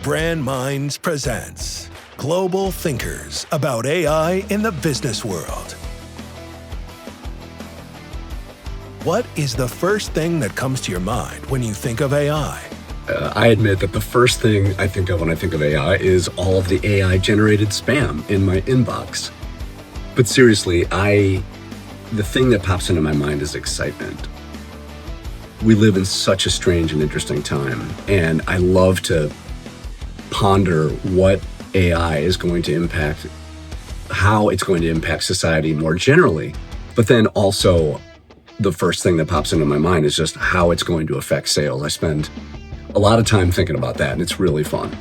Brand Minds presents Global Thinkers about AI in the business world. What is the first thing that comes to your mind when you think of AI? I admit that the first thing I think of when I think of AI is all of the AI-generated spam in my inbox. But seriously, the thing that pops into my mind is excitement. We live in such a strange and interesting time, and I love to ponder what AI is going to impact, how it's going to impact society more generally. But then also, the first thing that pops into my mind is just how it's going to affect sales. I spend a lot of time thinking about that, and it's really fun.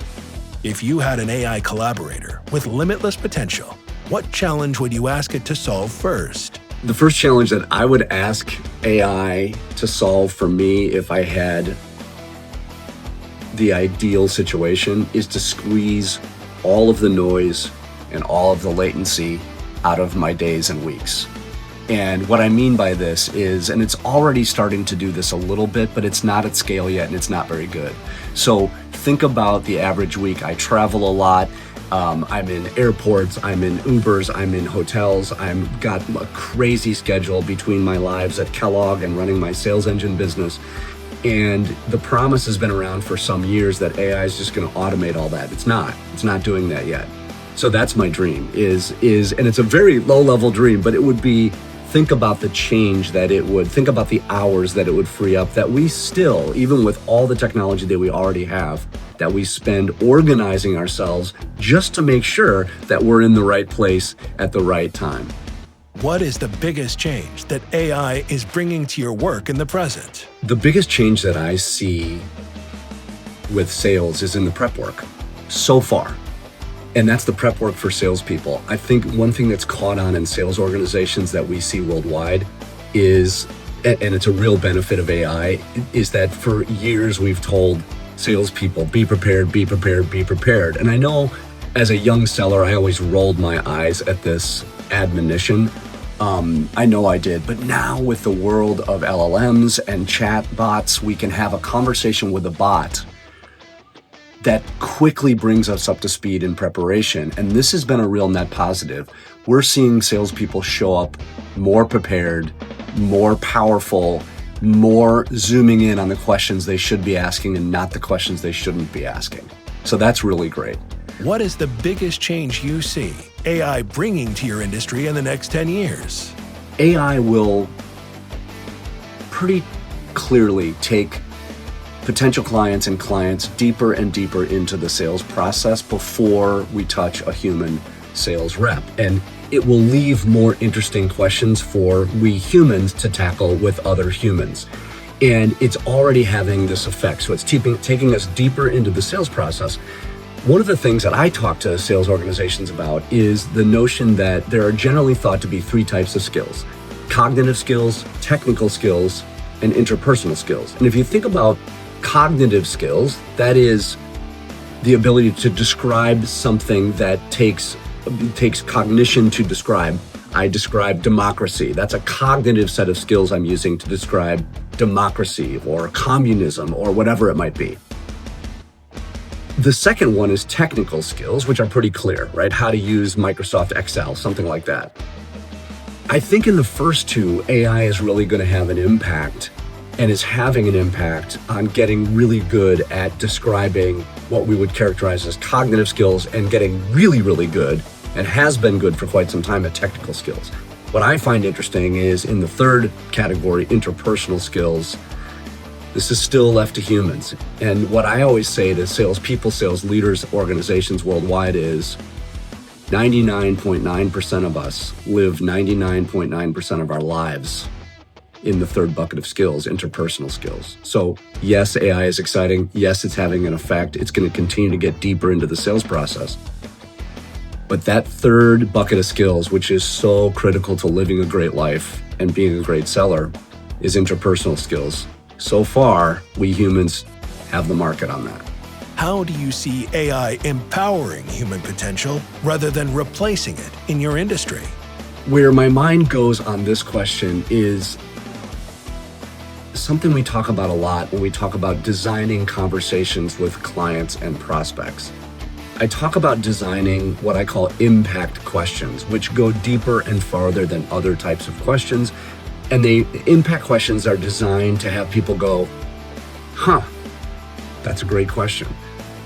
If you had an AI collaborator with limitless potential, what challenge would you ask it to solve first? The first challenge that I would ask AI to solve for me if I had the ideal situation is to squeeze all of the noise and all of the latency out of my days and weeks. And what I mean by this is, and it's already starting to do this a little bit, but it's not at scale yet and it's not very good. So think about the average week. I travel a lot. I'm in airports, I'm in Ubers, I'm in hotels. I've got a crazy schedule between my lives at Kellogg and running my sales engine business. And the promise has been around for some years that AI is just going to automate all that. It's not doing that yet. So that's my dream is, and it's a very low level dream, but it would be, think about the change that it would, think about the hours that it would free up that we still, even with all the technology that we already have, that we spend organizing ourselves just to make sure that we're in the right place at the right time. What is the biggest change that AI is bringing to your work in the present? The biggest change that I see with sales is in the prep work so far. And that's the prep work for salespeople. I think one thing that's caught on in sales organizations that we see worldwide is, and it's a real benefit of AI, is that for years we've told salespeople, be prepared, be prepared, be prepared. And I know as a young seller, I always rolled my eyes at this admonition. I know I did, but now with the world of LLMs and chat bots, we can have a conversation with a bot that quickly brings us up to speed in preparation. And this has been a real net positive. We're seeing salespeople show up more prepared, more powerful, more zooming in on the questions they should be asking and not the questions they shouldn't be asking. So that's really great. What is the biggest change you see AI bringing to your industry in the next 10 years? AI will pretty clearly take potential clients and clients deeper and deeper into the sales process before we touch a human sales rep. And it will leave more interesting questions for we humans to tackle with other humans. And it's already having this effect. So it's taking us deeper into the sales process. One of the things that I talk to sales organizations about is the notion that there are generally thought to be three types of skills: cognitive skills, technical skills, and interpersonal skills. And if you think about cognitive skills, that is the ability to describe something that takes cognition to describe. I describe democracy. That's a cognitive set of skills I'm using to describe democracy or communism or whatever it might be. The second one is technical skills, which are pretty clear, right? How to use Microsoft Excel, something like that. I think in the first two, AI is really going to have an impact and is having an impact on getting really good at describing what we would characterize as cognitive skills and getting really, really good, and has been good for quite some time, at technical skills. What I find interesting is in the third category, interpersonal skills, this is still left to humans. And what I always say to salespeople, sales leaders, organizations worldwide is 99.9% of us live 99.9% of our lives in the third bucket of skills, interpersonal skills. So yes, AI is exciting. Yes, it's having an effect. It's going to continue to get deeper into the sales process. But that third bucket of skills, which is so critical to living a great life and being a great seller, is interpersonal skills. So far, we humans have the market on that. How do you see AI empowering human potential rather than replacing it in your industry? Where my mind goes on this question is something we talk about a lot when we talk about designing conversations with clients and prospects. I talk about designing what I call impact questions, which go deeper and farther than other types of questions. And the impact questions are designed to have people go, huh, that's a great question.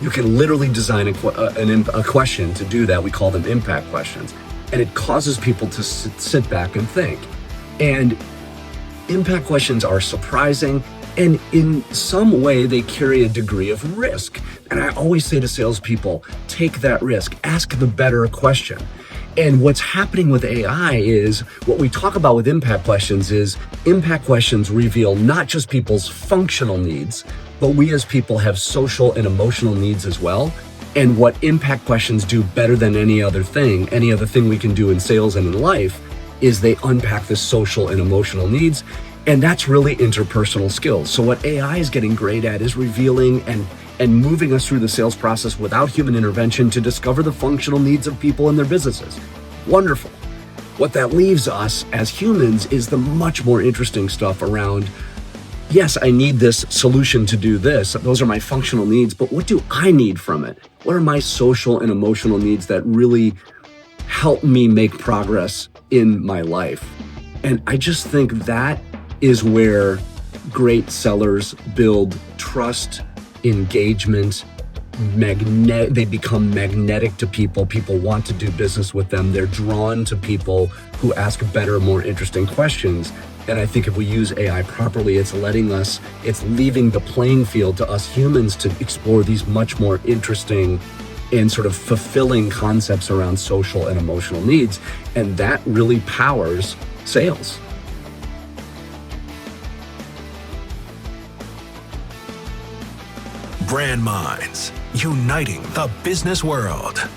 You can literally design a question to do that. We call them impact questions. And it causes people to sit back and think. And impact questions are surprising, and in some way they carry a degree of risk. And I always say to salespeople, take that risk, ask the better question. And what's happening with AI is, what we talk about with impact questions is, impact questions reveal not just people's functional needs, but we as people have social and emotional needs as well. And what impact questions do better than any other thing we can do in sales and in life, is they unpack the social and emotional needs. And that's really interpersonal skills. So what AI is getting great at is revealing and moving us through the sales process without human intervention to discover the functional needs of people and their businesses. Wonderful. What that leaves us as humans is the much more interesting stuff around, yes, I need this solution to do this. Those are my functional needs, but what do I need from it? What are my social and emotional needs that really help me make progress in my life? And I just think that is where great sellers build trust, engagement, they become magnetic to people. People want to do business with them. They're drawn to people who ask better, more interesting questions. And I think if we use AI properly, it's leaving the playing field to us humans to explore these much more interesting and sort of fulfilling concepts around social and emotional needs. And that really powers sales. Brand Minds, uniting the business world.